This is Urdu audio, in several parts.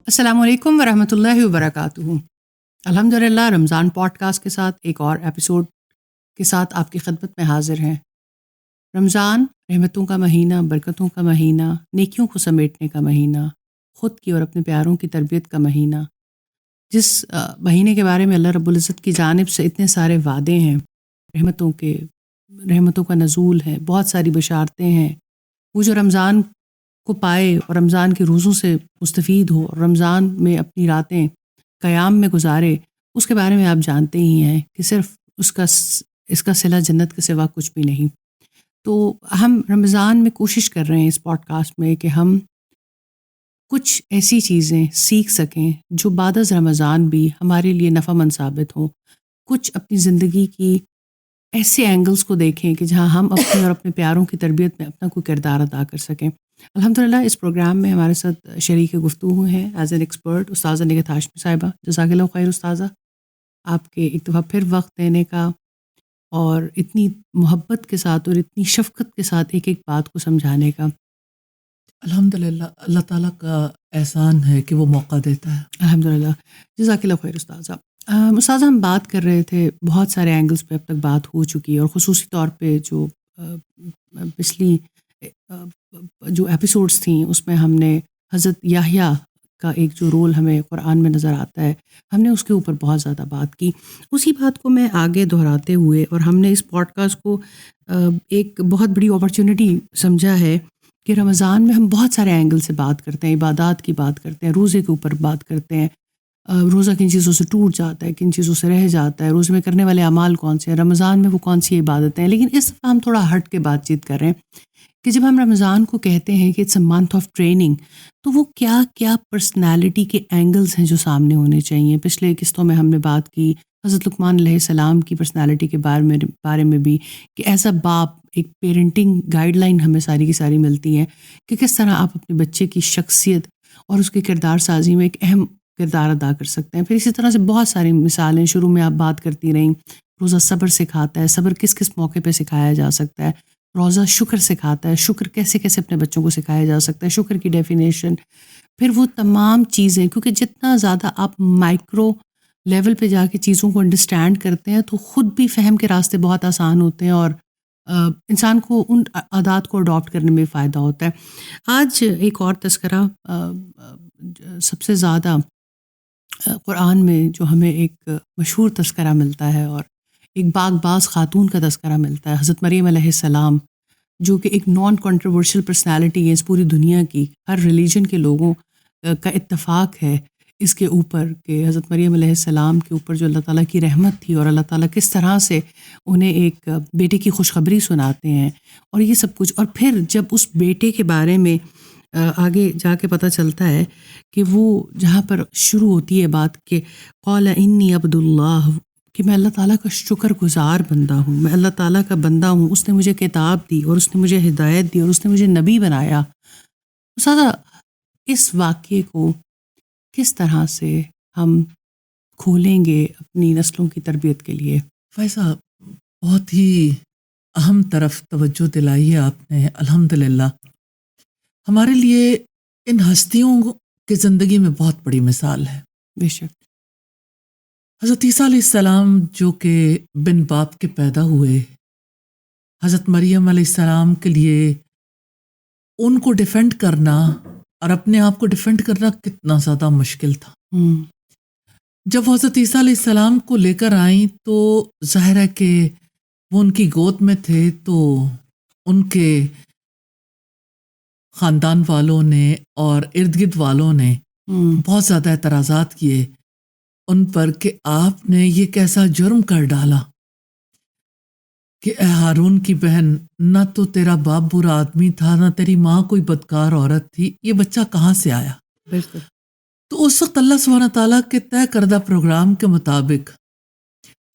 السلام علیکم ورحمۃ اللہ وبرکاتہ۔ الحمدللہ رمضان پوڈ کاسٹ کے ساتھ ایک اور ایپیسوڈ کے ساتھ آپ کی خدمت میں حاضر ہیں۔ رمضان رحمتوں کا مہینہ، برکتوں کا مہینہ، نیکیوں کو سمیٹنے کا مہینہ، خود کی اور اپنے پیاروں کی تربیت کا مہینہ، جس مہینے کے بارے میں اللہ رب العزت کی جانب سے اتنے سارے وعدے ہیں، رحمتوں کا نزول ہے، بہت ساری بشارتیں ہیں۔ وہ جو رمضان کو پائے اور رمضان کے روزوں سے مستفید ہو اور رمضان میں اپنی راتیں قیام میں گزارے، اس کے بارے میں آپ جانتے ہی ہیں کہ صرف اس کا صلہ جنت کے سوا کچھ بھی نہیں۔ تو ہم رمضان میں کوشش کر رہے ہیں اس پوڈ کاسٹ میں کہ ہم کچھ ایسی چیزیں سیکھ سکیں جو بعد از رمضان بھی ہمارے لیے نفع مند ثابت ہوں، کچھ اپنی زندگی کی ایسے اینگلز کو دیکھیں کہ جہاں ہم اپنے اور اپنے پیاروں کی تربیت میں اپنا کوئی کردار ادا کر سکیں۔ الحمدللہ اس پروگرام میں ہمارے ساتھ شریک گفتگو ہیں ایز این ایکسپرٹ استاذہ نگہت ہاشمی صاحبہ۔ جزاک اللہ خیر استاذہ، آپ کے ایک دفعہ پھر وقت دینے کا اور اتنی محبت کے ساتھ اور اتنی شفقت کے ساتھ ایک ایک بات کو سمجھانے کا۔ الحمدللہ اللہ تعالیٰ کا احسان ہے کہ وہ موقع دیتا ہے۔ الحمدللہ، جزاک اللہ خیر استاذہ۔ استاذہ ہم بات کر رہے تھے، بہت سارے اینگلز پہ اب تک بات ہو چکی ہے، اور خصوصی طور پہ جو پچھلی جو ایپیسوڈز تھیں اس میں ہم نے حضرت یحییٰ کا ایک جو رول ہمیں قرآن میں نظر آتا ہے، ہم نے اس کے اوپر بہت زیادہ بات کی۔ اسی بات کو میں آگے دہراتے ہوئے، اور ہم نے اس پوڈ کاسٹ کو ایک بہت بڑی اپرچونٹی سمجھا ہے کہ رمضان میں ہم بہت سارے اینگل سے بات کرتے ہیں، عبادات کی بات کرتے ہیں، روزے کے اوپر بات کرتے ہیں، روزہ کن چیزوں سے ٹوٹ جاتا ہے، کن چیزوں سے رہ جاتا ہے، روزے میں کرنے والے اعمال کون سے ہیں، رمضان میں وہ کون سی عبادتیں ہیں۔ لیکن اس دفعہ ہم تھوڑا ہٹ کے بات چیت کر رہے ہیں کہ جب ہم رمضان کو کہتے ہیں کہ it's a month of training, تو وہ کیا کیا پرسنالٹی کے اینگلز ہیں جو سامنے ہونے چاہیے۔ پچھلے قسطوں میں ہم نے بات کی حضرت لقمان علیہ السلام کی پرسنالٹی کے بارے میں بھی، کہ ایز اے باپ ایک پیرنٹنگ گائیڈ لائن ہمیں ساری کی ساری ملتی ہیں کہ کس طرح آپ اپنے بچے کی شخصیت اور اس کے کردار سازی میں ایک اہم کردار ادا کر سکتے ہیں۔ پھر اسی طرح سے بہت ساری مثالیں شروع میں آپ بات کرتی رہیں۔ روزہ صبر سکھاتا ہے، صبر کس کس موقع پہ سکھایا جا سکتا ہے۔ روزہ شکر سکھاتا ہے، شکر کیسے کیسے اپنے بچوں کو سکھایا جا سکتا ہے، شکر کی ڈیفینیشن۔ پھر وہ تمام چیزیں، کیونکہ جتنا زیادہ آپ مائکرو لیول پہ جا کے چیزوں کو انڈرسٹینڈ کرتے ہیں تو خود بھی فہم کے راستے بہت آسان ہوتے ہیں، اور انسان کو ان عادات کو اڈاپٹ کرنے میں فائدہ ہوتا ہے۔ آج ایک اور تذکرہ سب سے زیادہ قرآن میں جو ہمیں ایک مشہور تذکرہ ملتا ہے، اور ایک باغ باز خاتون کا تذکرہ ملتا ہے، حضرت مریم علیہ السلام، جو کہ ایک نان کنٹروورشل پرسنالٹی ہے اس پوری دنیا کی۔ ہر ریلیجن کے لوگوں کا اتفاق ہے اس کے اوپر کہ حضرت مریم علیہ السلام کے اوپر جو اللہ تعالیٰ کی رحمت تھی، اور اللہ تعالیٰ کس طرح سے انہیں ایک بیٹے کی خوشخبری سناتے ہیں، اور یہ سب کچھ۔ اور پھر جب اس بیٹے کے بارے میں آگے جا کے پتہ چلتا ہے کہ وہ جہاں پر شروع ہوتی ہے بات کہ قال انی عبد اللہ، کہ میں اللہ تعالیٰ کا شکر گزار بندہ ہوں، میں اللہ تعالیٰ کا بندہ ہوں، اس نے مجھے کتاب دی، اور اس نے مجھے ہدایت دی، اور اس نے مجھے نبی بنایا۔ استاذہ، اس واقعے کو کس طرح سے ہم کھولیں گے اپنی نسلوں کی تربیت کے لیے؟ فائزہ، بہت ہی اہم طرف توجہ دلائی ہے آپ نے۔ الحمدللہ ہمارے لیے ان ہستیوں کی زندگی میں بہت بڑی مثال ہے۔ بے شک۔ حضرت عیسیٰ علیہ السلام جو کہ بن باپ کے پیدا ہوئے، حضرت مریم علیہ السلام کے لیے ان کو ڈیفینڈ کرنا اور اپنے آپ کو ڈیفینڈ کرنا کتنا زیادہ مشکل تھا۔ جب حضرت عیسیٰ علیہ السلام کو لے کر آئیں تو ظاہر ہے کہ وہ ان کی گود میں تھے، تو ان کے خاندان والوں نے اور ارد گرد والوں نے بہت زیادہ اعتراضات کیے ان پر کہ آپ نے یہ کیسا جرم کر ڈالا کہ اے ہارون کی بہن، نہ تو تیرا باپ برا آدمی تھا، نہ تیری ماں کوئی بدکار عورت تھی، یہ بچہ کہاں سے آیا؟ بالکل۔ تو اس وقت اللہ سبحانہ تعالیٰ کے طے کردہ پروگرام کے مطابق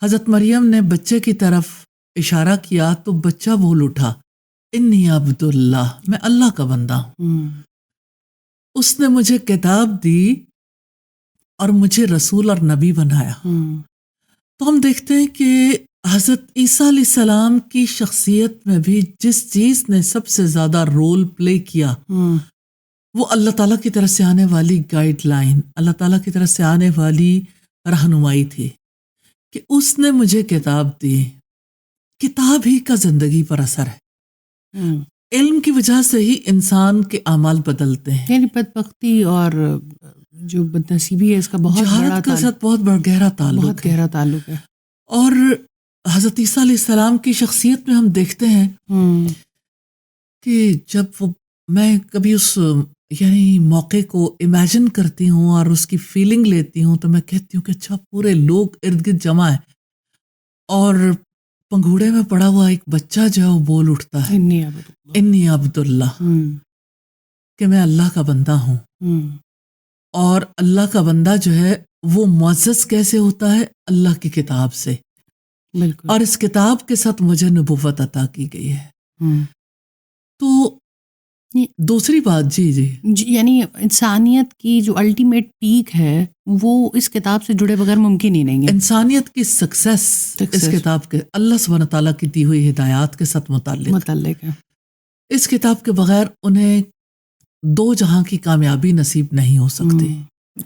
حضرت مریم نے بچے کی طرف اشارہ کیا تو بچہ بول اٹھا، انی عبد اللہ، میں اللہ کا بندہ ہوں، اس نے مجھے کتاب دی اور مجھے رسول اور نبی بنایا۔ تو ہم دیکھتے ہیں کہ حضرت عیسیٰ علیہ السلام کی شخصیت میں بھی جس چیز نے سب سے زیادہ رول پلے کیا وہ اللہ تعالیٰ کی طرف سے آنے والی گائیڈ لائن، اللہ تعالیٰ کی طرف سے آنے والی رہنمائی تھی کہ اس نے مجھے کتاب دی. کتاب ہی کا زندگی پر اثر ہے. علم کی وجہ سے ہی انسان کے اعمال بدلتے ہیں. یعنی بدبختی اور جو بدنصیبی ہے اس کا بہت جہالت کے ساتھ بہت گہرا تعلق ہے. اور حضرت عیسیٰ علیہ السلام کی شخصیت میں ہم دیکھتے ہیں کہ جب میں کبھی اس یعنی موقع کو امیجن کرتی ہوں اور اس کی فیلنگ لیتی ہوں تو میں کہتی ہوں کہ اچھا پورے لوگ ارد گرد جمع ہیں اور پنگھوڑے میں پڑا ہوا ایک بچہ جو ہے وہ بول اٹھتا ہے انی عبداللہ، کہ میں اللہ کا بندہ ہوں. اور اللہ کا بندہ جو ہے وہ معزز کیسے ہوتا ہے؟ اللہ کی کتاب سے. بالکل. اور اس کتاب کے ساتھ مجھے نبوت عطا کی گئی ہے. تو دوسری بات جی یعنی انسانیت کی جو الٹیمیٹ پیک ہے وہ اس کتاب سے جڑے بغیر ممکن ہی نہیں ہے. انسانیت کی سکسیس اس کتاب کے اللہ سبحانہ تعالیٰ کی دی ہوئی ہدایات کے ساتھ متعلق ہے. اس کتاب کے بغیر انہیں دو جہاں کی کامیابی نصیب نہیں ہو سکتی.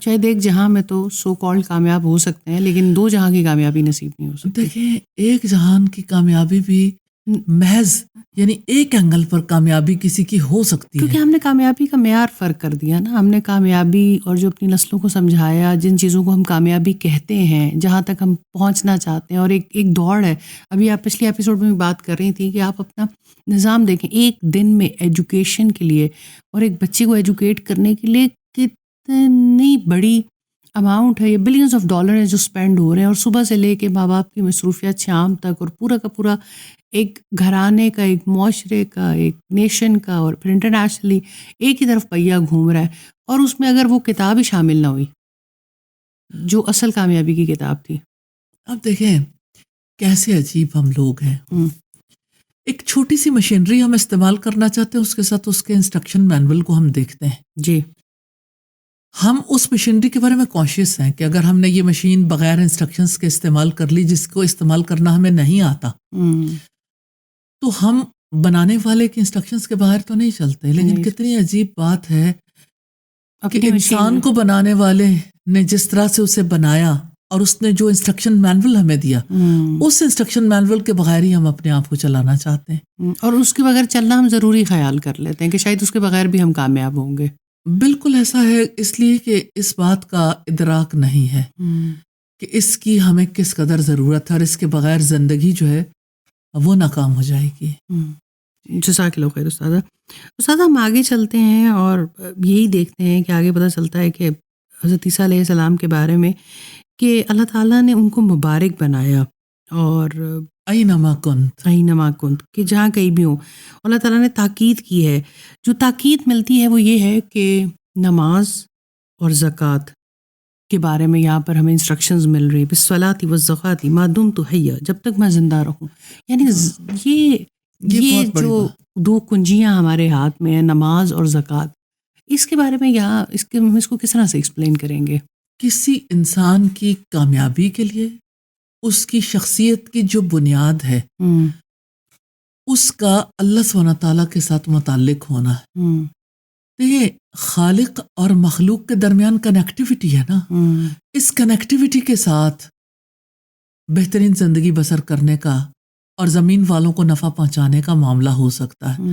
شاید ایک جہاں میں تو سو کالڈ کامیاب ہو سکتے ہیں لیکن دو جہاں کی کامیابی نصیب نہیں ہو سکتی. دیکھیں ایک جہان کی کامیابی بھی محض یعنی ایک اینگل پر کامیابی کسی کی ہو سکتی ہے. کیونکہ ہم نے کامیابی کا معیار فرق کر دیا نا. ہم نے کامیابی اور جو اپنی نسلوں کو سمجھایا جن چیزوں کو ہم کامیابی کہتے ہیں جہاں تک ہم پہنچنا چاہتے ہیں اور ایک دوڑ ہے. ابھی آپ پچھلے ایپیسوڈ میں بھی بات کر رہی تھی کہ آپ اپنا نظام دیکھیں ایک دن میں ایجوکیشن کے لیے اور ایک بچے کو ایجوکیٹ کرنے کے لیے کتنی بڑی اماؤنٹ ہے. یہ بلینز آف ڈالر ہیں جو اسپینڈ ہو رہے ہیں اور صبح سے لے کے ماں باپ کی مصروفیات شام تک اور پورا کا پورا ایک گھرانے کا ایک معاشرے کا ایک نیشن کا اور پھر انٹرنیشنلی ایک ہی طرف پہیا گھوم رہا ہے. اور اس میں اگر وہ کتاب ہی شامل نہ ہوئی جو اصل کامیابی کی کتاب تھی. اب دیکھیں کیسے عجیب ہم لوگ ہیں. ایک چھوٹی سی مشینری ہم استعمال کرنا چاہتے ہیں اس کے ساتھ اس کے انسٹرکشن مینول کو ہم دیکھتے ہیں. جی ہم اس مشینری کے بارے میں کانشیس ہیں کہ اگر ہم نے یہ مشین بغیر انسٹرکشنز کے استعمال کر لی جس کو استعمال کرنا ہمیں نہیں آتا تو ہم بنانے والے کے انسٹرکشنز کے بغیر تو نہیں چلتے. لیکن کتنی عجیب بات ہے کہ انسان کو بنانے والے نے جس طرح سے اسے بنایا اور اس نے جو انسٹرکشن مینول ہمیں دیا اس انسٹرکشن مینول کے بغیر ہی ہم اپنے آپ کو چلانا چاہتے ہیں اور اس کے بغیر چلنا ہم ضروری خیال کر لیتے ہیں کہ شاید اس کے بغیر بھی ہم کامیاب ہوں گے. بالکل ایسا ہے. اس لیے کہ اس بات کا ادراک نہیں ہے کہ اس کی ہمیں کس قدر ضرورت ہے اور اس کے بغیر زندگی جو ہے وہ ناکام ہو جائے گی. جزاک اللہ خیر استاذہ. استاذہ ہم آگے چلتے ہیں اور یہی دیکھتے ہیں کہ آگے پتہ چلتا ہے کہ حضرت عیسیٰ علیہ السلام کے بارے میں کہ اللہ تعالیٰ نے ان کو مبارک بنایا اور اینما کنت کہ جہاں کہیں بھی ہوں. اللہ تعالیٰ نے تاکید کی ہے. جو تاکید ملتی ہے وہ یہ ہے کہ نماز اور زکوٰۃ کے بارے میں یہاں پر ہمیں انسٹرکشنز مل رہی بالصلاۃ والزکوٰۃ ما دمت حیا، جب تک میں زندہ رہوں. یعنی یہ جو دو کنجیاں ہمارے ہاتھ میں ہیں نماز اور زکوٰۃ، اس کے بارے میں یہاں اس کو کس طرح سے ایکسپلین کریں گے؟ کسی انسان کی کامیابی کے لیے اس کی شخصیت کی جو بنیاد ہے اس کا اللہ سبحانہ تعالیٰ کے ساتھ متعلق ہونا ہے. دیکھیے خالق اور مخلوق کے درمیان کنیکٹیوٹی ہے نا. اس کنیکٹیوٹی کے ساتھ بہترین زندگی بسر کرنے کا اور زمین والوں کو نفع پہنچانے کا معاملہ ہو سکتا ہے.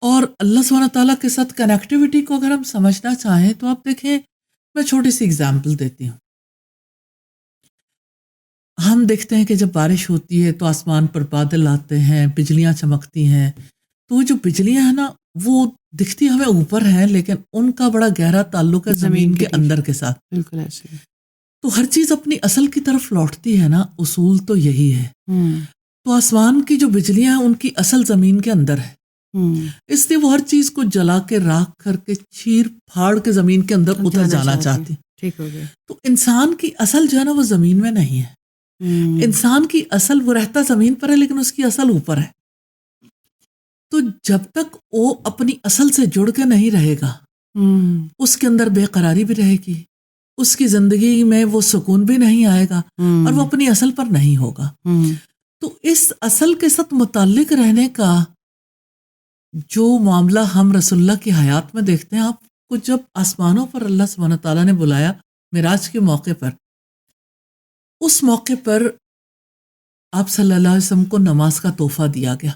اور اللہ سبحانہ تعالیٰ کے ساتھ کنیکٹیوٹی کو اگر ہم سمجھنا چاہیں تو آپ دیکھیں میں چھوٹی سی اگزامپل دیتی ہوں. ہم دیکھتے ہیں کہ جب بارش ہوتی ہے تو آسمان پر بادل آتے ہیں، بجلیاں چمکتی ہیں، تو جو بجلیاں ہیں نا وہ دکھتی ہمیں اوپر ہیں لیکن ان کا بڑا گہرا تعلق ہے زمین کے اندر کے ساتھ. بالکل ایسے. تو ہر چیز اپنی اصل کی طرف لوٹتی ہے نا. اصول تو یہی ہے. تو آسمان کی جو بجلیاں ہیں ان کی اصل زمین کے اندر ہے، اس لیے وہ ہر چیز کو جلا کے راکھ کر کے چیر پھاڑ کے زمین کے اندر اتر جانا چاہتی. ٹھیک ہو گیا. تو انسان کی اصل جو ہے نا وہ زمین میں نہیں ہے. انسان کی اصل وہ رہتا زمین پر ہے لیکن اس کی اصل اوپر ہے. تو جب تک وہ اپنی اصل سے جڑ کے نہیں رہے گا اس کے اندر بے قراری بھی رہے گی، اس کی زندگی میں وہ سکون بھی نہیں آئے گا اور وہ اپنی اصل پر نہیں ہوگا. تو اس اصل کے ساتھ متعلق رہنے کا جو معاملہ ہم رسول اللہ کی حیات میں دیکھتے ہیں، آپ کو جب آسمانوں پر اللہ سبحانہ تعالیٰ نے بلایا معراج کے موقع پر، اس موقع پر آپ صلی اللہ علیہ وسلم کو نماز کا تحفہ دیا گیا،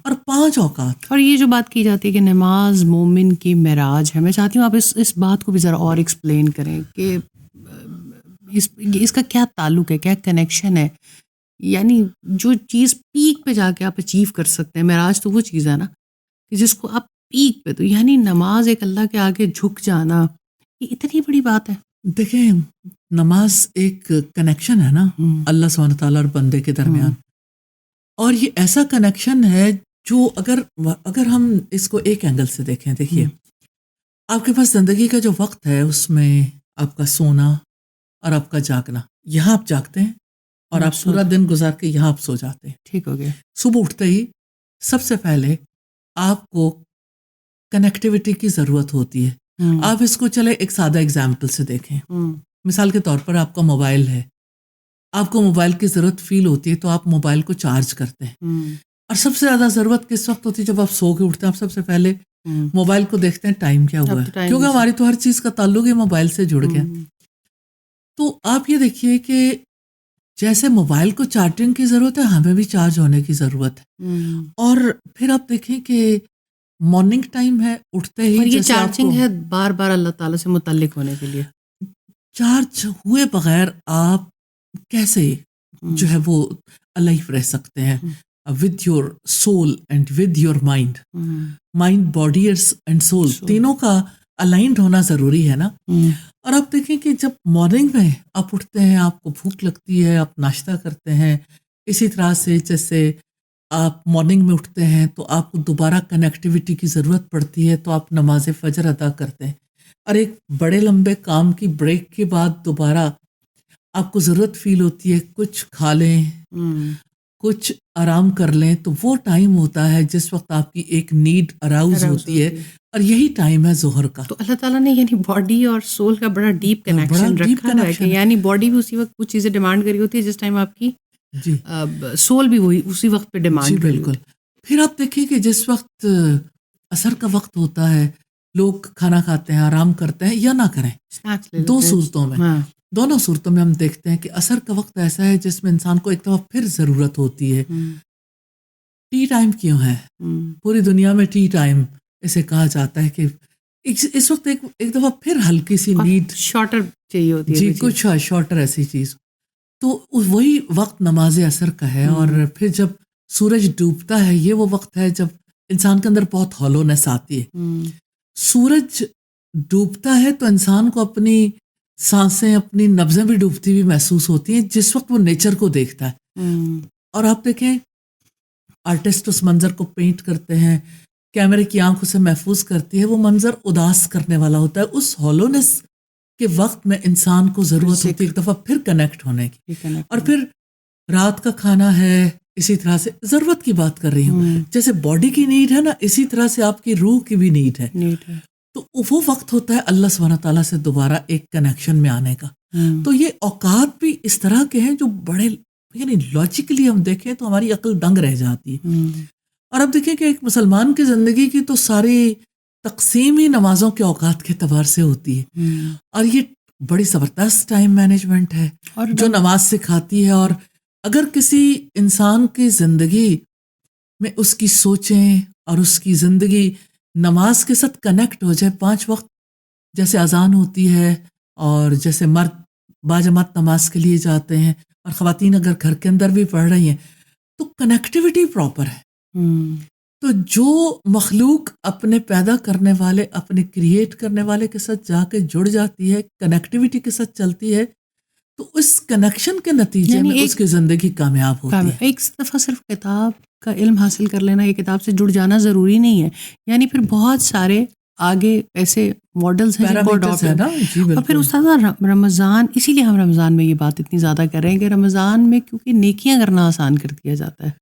اور 5 اوقات. اور یہ جو بات کی جاتی ہے کہ نماز مومن کی معراج ہے، میں چاہتی ہوں آپ اس بات کو بھی ذرا اور ایکسپلین کریں کہ اس کا کیا تعلق ہے، کیا کنیکشن ہے. یعنی جو چیز پیک پہ جا کے آپ اچیو کر سکتے ہیں، معراج تو وہ چیز ہے نا کہ جس کو آپ پیک پہ، تو یعنی نماز ایک اللہ کے آگے جھک جانا، یہ اتنی بڑی بات ہے. دیکھیں، نماز ایک کنیکشن ہے نا اللہ سبحانہ تعالیٰ اور بندے کے درمیان، اور یہ ایسا کنیکشن ہے جو اگر ہم اس کو ایک اینگل سے دیکھیں، دیکھیے آپ کے پاس زندگی کا جو وقت ہے اس میں آپ کا سونا اور آپ کا جاگنا، یہاں آپ جاگتے ہیں اور آپ پورا دن گزار کے یہاں آپ سو جاتے ہیں. ٹھیک ہو گیا. صبح اٹھتے ہی سب سے پہلے آپ کو کنیکٹیوٹی کی ضرورت ہوتی ہے. آپ اس کو چلے ایک سادہ اگزامپل سے دیکھیں. مثال کے طور پر آپ کا موبائل ہے، آپ کو موبائل کی ضرورت فیل ہوتی ہے تو آپ موبائل کو چارج کرتے ہیں، اور سب سے زیادہ ضرورت کس وقت ہوتی ہے؟ جب آپ سو کے اٹھتے ہیں. آپ سب سے پہلے موبائل کو دیکھتے ہیں ٹائم کیا ہوا ہے، کیونکہ ہماری تو ہر چیز کا تعلق ہی موبائل سے جڑ گیا. تو آپ یہ دیکھیے کہ جیسے موبائل کو چارجنگ کی ضرورت ہے، ہمیں بھی چارج ہونے کی ضرورت ہے. اور پھر آپ دیکھیں کہ مارننگ ٹائم ہے، اٹھتے ہی اور یہ جیسے چارجنگ ہے بار بار اللہ تعالیٰ سے متعلق ہونے کے لیے. چارج ہوئے بغیر آپ کیسے جو ہے وہ الائیو رہ سکتے ہیں with your soul and with your mind. Mind, body and civil تینوں کا الائنڈ ہونا ضروری ہے نا. اور آپ دیکھیں کہ جب مارننگ میں آپ اٹھتے ہیں، آپ کو بھوک لگتی ہے، آپ ناشتہ کرتے ہیں، اسی طرح سے جیسے آپ مارننگ میں اٹھتے ہیں تو آپ کو دوبارہ کنیکٹیوٹی کی ضرورت پڑتی ہے، تو آپ نماز فجر ادا کرتے ہیں، اور ایک بڑے لمبے کام کی بریک کے بعد دوبارہ آپ کو ضرورت فیل ہوتی ہے کچھ کھا لیں، کچھ آرام کر لیں. تو وہ ٹائم ہوتا ہے جس وقت آپ کی ایک نیڈ اراؤز ہوتی ہے، اور یہی ٹائم ہے ظہر کا. تو اللہ تعالیٰ نے یعنی باڈی اور سول کا بڑا ڈیپ کنیکشن رکھا ہوا ہے کہ یعنی باڈی بھی اسی وقت کچھ چیزیں ڈیمانڈ کری ہوتی ہے جس ٹائم آپ کی جی سول بھی وہی اسی وقت پہ ڈیمانڈ. جی بالکل. پھر آپ دیکھیے کہ جس وقت عصر کا وقت ہوتا ہے، لوگ کھانا کھاتے ہیں، آرام کرتے ہیں یا نہ کریں، 2 صورتوں میں، دونوں صورتوں میں ہم دیکھتے ہیں کہ عصر کا وقت ایسا ہے جس میں انسان کو ایک دفعہ پھر ضرورت ہوتی ہے. ٹی ٹائم کیوں ہے؟ پوری دنیا میں ٹی ٹائم اسے کہا جاتا ہے کہ اس وقت ایک دفعہ پھر ہلکی سی نیڈ شارٹر چاہیے ہوتی ہے، جی کچھ شارٹر ایسی چیز. تو وہی وقت نماز عصر کا ہے. اور پھر جب سورج ڈوبتا ہے، یہ وہ وقت ہے جب انسان کے اندر بہت ہالونیس آتی ہے. سورج ڈوبتا ہے تو انسان کو اپنی سانسیں، اپنی نبضیں بھی ڈوبتی ہوئی محسوس ہوتی ہیں جس وقت وہ نیچر کو دیکھتا ہے. اور آپ دیکھیں آرٹسٹ اس منظر کو پینٹ کرتے ہیں، کیمرے کی آنکھوں سے محفوظ کرتی ہے، وہ منظر اداس کرنے والا ہوتا ہے. اس ہالونیس کے وقت میں انسان کو ضرورت ہوتی ہے ایک دفعہ پھر کنیکٹ ہونے کی. اور پھر رات کا کھانا ہے، اسی طرح سے ضرورت کی بات کر رہی ہوں، جیسے باڈی کی نیڈ ہے نا، اسی طرح سے آپ کی روح کی بھی نیڈ ہے. تو وہ وقت ہوتا ہے اللہ سبحانہ تعالیٰ سے دوبارہ ایک کنیکشن میں آنے کا. تو یہ اوقات بھی اس طرح کے ہیں جو بڑے یعنی لاجیکلی ہم دیکھیں تو ہماری عقل دنگ رہ جاتی ہے. اور اب دیکھیں کہ ایک مسلمان کی زندگی کی تو ساری تقسیم ہی نمازوں کے اوقات کے اعتبار سے ہوتی ہے، اور یہ بڑی زبردست ٹائم مینجمنٹ ہے جو نماز سکھاتی ہے. اور اگر کسی انسان کی زندگی میں اس کی سوچیں اور اس کی زندگی نماز کے ساتھ کنیکٹ ہو جائے، 5 وقت جیسے اذان ہوتی ہے، اور جیسے مرد باجماعت نماز کے لیے جاتے ہیں، اور خواتین اگر گھر کے اندر بھی پڑھ رہی ہیں، تو کنیکٹیوٹی پراپر ہے. تو جو مخلوق اپنے پیدا کرنے والے، اپنے کریٹ کرنے والے کے ساتھ جا کے جڑ جاتی ہے، کنیکٹیوٹی کے ساتھ چلتی ہے، تو اس کنیکشن کے نتیجے میں اس کی زندگی کامیاب ہوتی ہے. ایک دفعہ صرف کتاب کا علم حاصل کر لینا، یہ کتاب سے جڑ جانا ضروری نہیں ہے، یعنی پھر بہت سارے آگے ایسے ماڈلز ہیں جن کو اڈاپٹ ہے. اور پھر استاد رمضان، اسی لیے ہم رمضان میں یہ بات اتنی زیادہ کر رہے ہیں کہ رمضان میں کیونکہ نیکیاں کرنا آسان کر دیا جاتا ہے،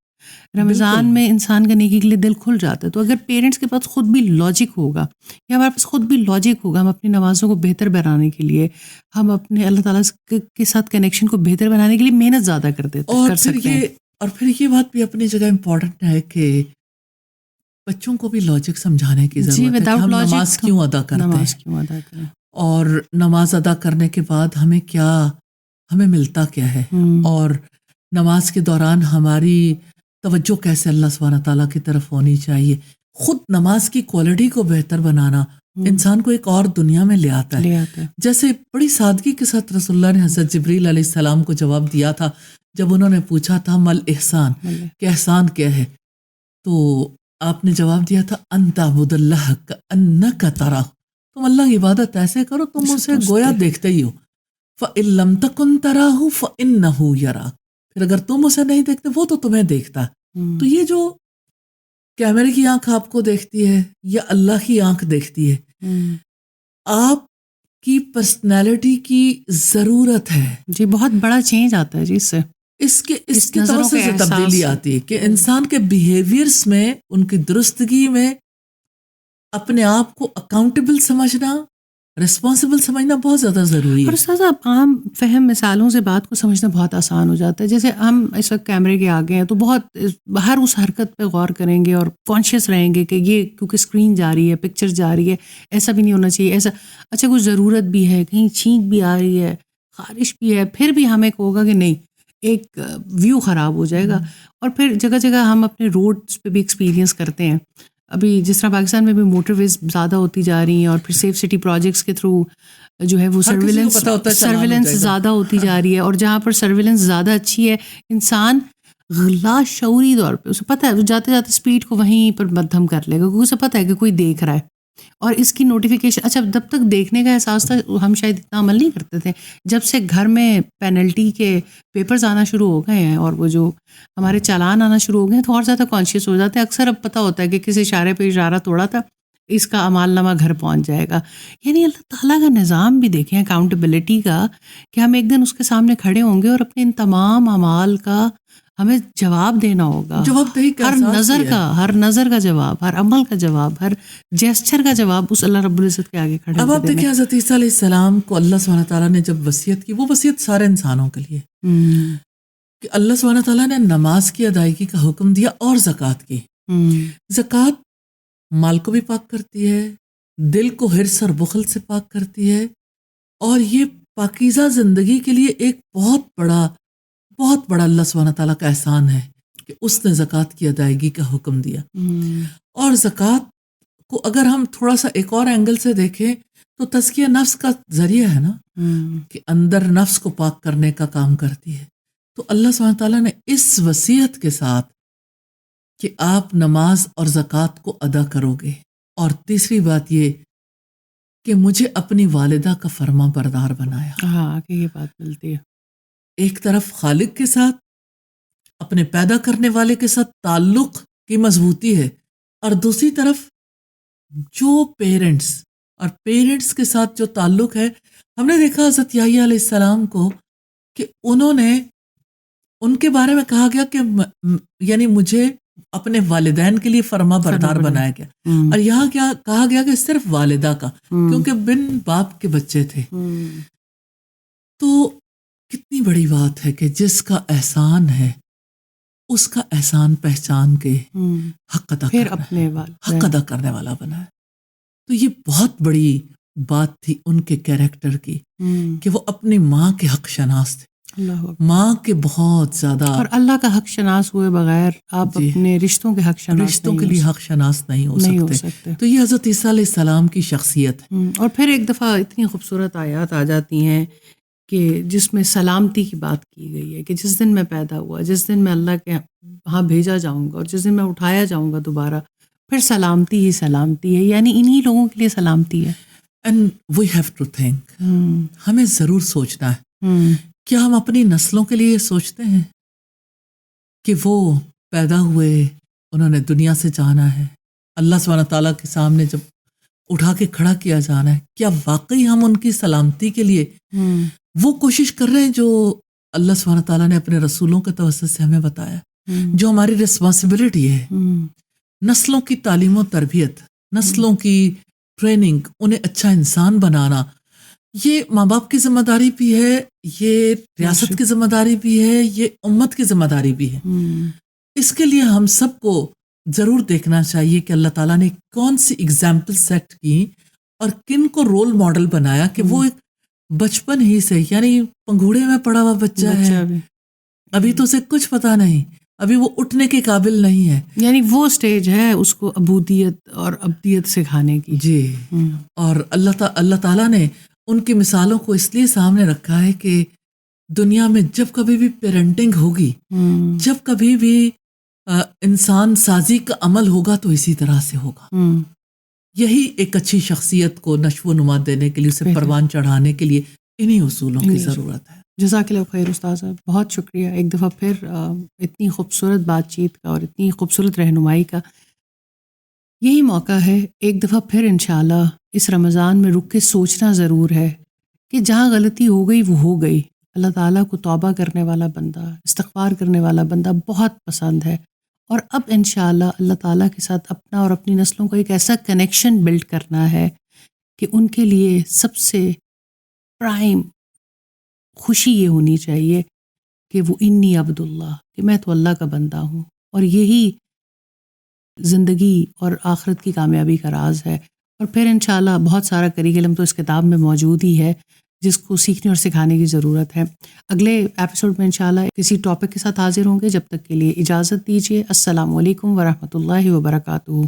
رمضان میں انسان کا نیکی کے لیے دل کھل جاتا ہے. تو اگر پیرنٹس کے پاس خود بھی لاجک ہوگا، یا ہمارے پاس خود بھی لاجک ہوگا، ہم اپنی نمازوں کو بہتر بنانے کے لیے، ہم اپنے اللہ تعالیٰ کے ساتھ کنیکشن کو بہتر بنانے کے لیے محنت زیادہ کر سکتے ہیں. اور پھر یہ بات بھی اپنی جگہ امپورٹنٹ ہے کہ بچوں کو بھی لاجک سمجھانے کی جی، ضرورت ہے کہ without ہم logic نماز تو کیوں ادا کرتے ہیں، نماز کیوں ادا کریں. اور نماز ادا کرنے کے بعد ہمیں ملتا کیا ہے، اور نماز کے دوران ہماری توجہ کیسے اللہ سبحانہ تعالیٰ کی طرف ہونی چاہیے. خود نماز کی کوالٹی کو بہتر بنانا انسان کو ایک اور دنیا میں لے آتا ہے. جیسے بڑی سادگی کے ساتھ رسول اللہ نے حضرت جبریل علیہ السلام کو جواب دیا تھا جب انہوں نے پوچھا تھا مل احسان، کہ احسان کیا ہے، تو آپ نے جواب دیا تھا ان تعبد اللہ کأنک تراہ، تم اللہ کی عبادت ایسے کرو تم اسے گویا دیکھتے ہی ہو. فإن لم تکن تراہ فإنہ یراک، پھر اگر تم اسے نہیں دیکھتے وہ تو تمہیں دیکھتا. تو یہ جو کیمرے کی آنکھ آپ کو دیکھتی ہے یا اللہ کی آنکھ دیکھتی ہے، آپ کی پرسنالٹی کی ضرورت ہے. جی، بہت بڑا چینج آتا ہے جی اس سے، اس کے توسط سے تبدیلی آتی ہے کہ انسان کے بیہیویئرس میں، ان کی درستگی میں اپنے آپ کو اکاؤنٹیبل سمجھنا، ریسپانسبل سمجھنا بہت زیادہ ضروری ہے. اور استاد صاحب عام فہم مثالوں سے بات کو سمجھنا بہت آسان ہو جاتا ہے. جیسے ہم اس وقت کیمرے کے آگے ہیں تو بہت ہر اس حرکت پہ غور کریں گے اور کانشیس رہیں گے کہ یہ کیونکہ اسکرین جا رہی ہے، پکچر جا رہی ہے، ایسا بھی نہیں ہونا چاہیے، ایسا اچھا کچھ ضرورت بھی ہے، کہیں چھینک بھی آ رہی ہے، خارش بھی ہے، پھر بھی ہمیں ہوگا کہ نہیں، ایک ویو خراب ہو جائے گا. اور پھر جگہ جگہ ہم اپنے روڈس پہ بھی ایکسپیرینس کرتے ہیں. ابھی جس طرح پاکستان میں بھی موٹر ویز زیادہ ہوتی جا رہی ہیں اور پھر سیف سٹی پروجیکٹس کے تھرو جو ہے وہ سرویلنس زیادہ ہوتی جا رہی ہے، اور جہاں پر سرویلنس زیادہ اچھی ہے انسان لا شعوری طور پہ اسے پتہ ہے وہ جاتے جاتے اسپیڈ کو وہیں پر مدھم کر لے گا کیونکہ اسے پتہ ہے کہ کوئی دیکھ رہا ہے. اور اس کی نوٹیفیکیشن، اچھا جب تک دیکھنے کا احساس تھا ہم شاید اتنا عمل نہیں کرتے تھے. جب سے گھر میں پینلٹی کے پیپرز آنا شروع ہو گئے ہیں اور وہ جو ہمارے چالان آنا شروع ہو گئے ہیں تو اور زیادہ کانشیس ہو جاتے ہیں. اکثر اب پتہ ہوتا ہے کہ کسی اشارے پہ اشارہ توڑا تھا، اس کا اعمال نامہ گھر پہنچ جائے گا. یعنی اللہ تعالیٰ کا نظام بھی دیکھیں اکاؤنٹیبلٹی کا، کہ ہم ایک دن اس کے سامنے کھڑے ہوں گے اور اپنے ان تمام اعمال کا ہمیں جواب دینا ہوگا. ہر نظر کا جواب، ہر عمل کا جواب، ہر جیسچر کا جواب اس اللہ رب العزت کے آگے کھڑے. اب آپ دیکھیں حضرت عیسیٰ علیہ السلام کو اللہ سبحانہ تعالیٰ نے جب وصیت کی، وہ وصیت سارے انسانوں کے لیے، کہ اللہ سبحانہ تعالیٰ نے نماز کی ادائیگی کا حکم دیا اور زکوٰۃ کی. زکوٰۃ مال کو بھی پاک کرتی ہے، دل کو حرص اور بخل سے پاک کرتی ہے، اور یہ پاکیزہ زندگی کے لیے ایک بہت بڑا اللہ سبحانہ تعالیٰ کا احسان ہے کہ اس نے زکوٰۃ کی ادائیگی کا حکم دیا. اور زکوٰۃ کو اگر ہم تھوڑا سا ایک اور اینگل سے دیکھیں تو تزکیہ نفس کا ذریعہ ہے نا، کہ اندر نفس کو پاک کرنے کا کام کرتی ہے. تو اللہ سبحانہ تعالیٰ نے اس وصیت کے ساتھ کہ آپ نماز اور زکوٰۃ کو ادا کرو گے، اور تیسری بات یہ کہ مجھے اپنی والدہ کا فرما بردار بنایا. ہاں کہ یہ بات ملتی ہے. ایک طرف خالق کے ساتھ، اپنے پیدا کرنے والے کے ساتھ تعلق کی مضبوطی ہے، اور دوسری طرف جو پیرنٹس کے ساتھ جو تعلق ہے. ہم نے دیکھا حضرت یحییٰ علیہ السلام کو کہ ان کے بارے میں کہا گیا کہ یعنی مجھے اپنے والدین کے لیے فرما بردار بنایا گیا، اور یہاں کیا کہا گیا کہ صرف والدہ کا، کیونکہ بن باپ کے بچے تھے. تو کتنی بڑی بات ہے کہ جس کا احسان ہے اس کا احسان پہچان کے حق ادا کرنے والا بنا ہے. تو یہ بہت بڑی بات تھی ان کے کیریکٹر کی کہ وہ اپنی ماں کے حق شناس تھے. ماں کے بہت زیادہ، اور اللہ کا حق شناس ہوئے بغیر آپ اپنے رشتوں کے رشتوں کے لیے حق شناس نہیں ہو سکتے. تو یہ حضرت عیسیٰ علیہ السلام کی شخصیت ہے. اور پھر ایک دفعہ اتنی خوبصورت آیات آ جاتی ہیں کہ جس میں سلامتی کی بات کی گئی ہے کہ جس دن میں پیدا ہوا، جس دن میں اللہ کے ہاں بھیجا جاؤں گا، اور جس دن میں اٹھایا جاؤں گا دوبارہ، پھر سلامتی ہی سلامتی ہے. یعنی انہی لوگوں کے لیے سلامتی ہے. And we have to think, ہمیں ضرور سوچنا ہے. کیا ہم اپنی نسلوں کے لیے سوچتے ہیں کہ وہ پیدا ہوئے، انہوں نے دنیا سے جانا ہے، اللہ سبحانہ تعالیٰ کے سامنے جب اٹھا کے کھڑا کیا جانا ہے، کیا واقعی ہم ان کی سلامتی کے لیے وہ کوشش کر رہے ہیں جو اللہ سبحانہ تعالیٰ نے اپنے رسولوں کے توسط سے ہمیں بتایا، جو ہماری رسپانسبلٹی ہے؟ نسلوں کی تعلیم و تربیت، نسلوں کی ٹریننگ، انہیں اچھا انسان بنانا، یہ ماں باپ کی ذمہ داری بھی ہے، یہ ریاست کی ذمہ داری بھی ہے، یہ امت کی ذمہ داری بھی ہے. اس کے لیے ہم سب کو ضرور دیکھنا چاہیے کہ اللہ تعالیٰ نے کون سی اگزامپل سیٹ کی اور کن کو رول ماڈل بنایا کہ وہ ایک بچپن ہی سے، یعنی پنگھوڑے میں پڑا ہوا بچہ ہے، ابھی تو اسے کچھ پتا نہیں، ابھی وہ اٹھنے کے قابل نہیں ہے، یعنی وہ سٹیج ہے اس کو عبودیت اور ابدیت سکھانے کی. جی. اور اللہ تعالیٰ نے ان کی مثالوں کو اس لیے سامنے رکھا ہے کہ دنیا میں جب کبھی بھی پیرنٹنگ ہوگی، جب کبھی بھی انسان سازی کا عمل ہوگا تو اسی طرح سے ہوگا. یہی ایک اچھی شخصیت کو نشو و نما دینے کے لیے، اسے پروان چڑھانے کے لیے انہی اصولوں کی ضرورت ہے. جزاک اللہ خیر استاذہ، بہت شکریہ ایک دفعہ پھر اتنی خوبصورت بات چیت کا اور اتنی خوبصورت رہنمائی کا. یہی موقع ہے ایک دفعہ پھر انشاءاللہ اس رمضان میں رک کے سوچنا ضرور ہے کہ جہاں غلطی ہو گئی وہ ہو گئی. اللہ تعالیٰ کو توبہ کرنے والا بندہ، استغفار کرنے والا بندہ بہت پسند ہے، اور اب انشاءاللہ اللہ تعالیٰ کے ساتھ اپنا اور اپنی نسلوں کا ایک ایسا کنیکشن بلڈ کرنا ہے کہ ان کے لیے سب سے پرائم خوشی یہ ہونی چاہیے کہ وہ انی عبداللہ، کہ میں تو اللہ کا بندہ ہوں. اور یہی زندگی اور آخرت کی کامیابی کا راز ہے. اور پھر انشاءاللہ بہت سارا کریکلم تو اس کتاب میں موجود ہی ہے جس کو سیکھنے اور سکھانے کی ضرورت ہے. اگلے ایپیسوڈ میں انشاءاللہ کسی ٹاپک کے ساتھ حاضر ہوں گے. جب تک کے لیے اجازت دیجیے. السلام علیکم ورحمۃ اللہ وبرکاتہ.